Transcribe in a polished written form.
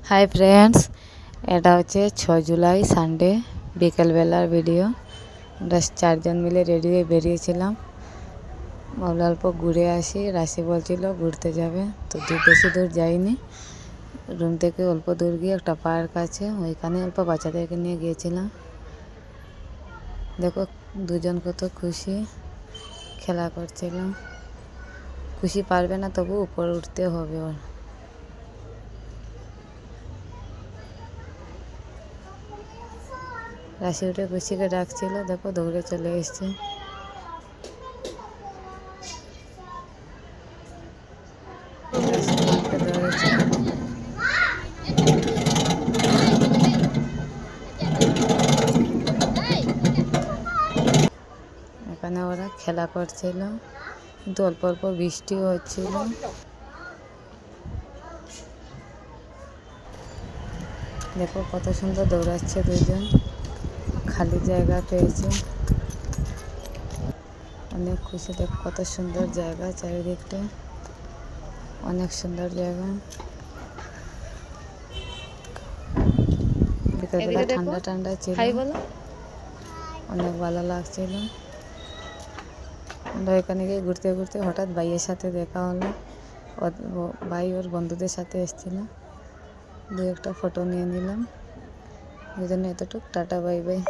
Hi friends, এটা হচ্ছে 6 July Sunday বিকেলবেলার video. আমরা 4 জন মিলে রেডি হয়ে বেরিয়েছিলাম। ভাবলাম অল্প ঘুরে আসি। রাশি বলছিল ঘুরতে যাবে, তো বেশি দূর যাইনি। রুম থেকে অল্প দূর গিয়ে একটা পার্ক আছে, ওইখানে অল্প বাচ্চাদেরকে নিয়ে গিয়েছিলাম। দেখো দুজন কত খুশি খেলা করছিল। খুশি পারবে না, তবু উপরে উঠতে হবে ওর। রাশি উঠে খুশিকে ডাকছিল, দেখো দৌড়ে চলে এসছে। এখানে ওরা খেলা করছিল, কিন্তু অল্প অল্প বৃষ্টিও হচ্ছিল। দেখো কত সুন্দর দৌড়াচ্ছে দুজন, খালি জায়গা পেয়েছে, অনেক খুশি। দেখো কত সুন্দর জায়গা, চারিদিকটা অনেক সুন্দর জায়গা। বিকালবেলা ঠান্ডা ঠান্ডা ছিল, অনেক ভালো লাগছিল। আমরা এখানে গিয়ে ঘুরতে ঘুরতে হঠাৎ ভাইয়ের সাথে দেখা হলো। ভাই ওর বন্ধুদের সাথে এসেছিল, দু একটা ফটো নিয়ে নিলাম। ওই জন্য এতটুকু, টাটা বাই বাই।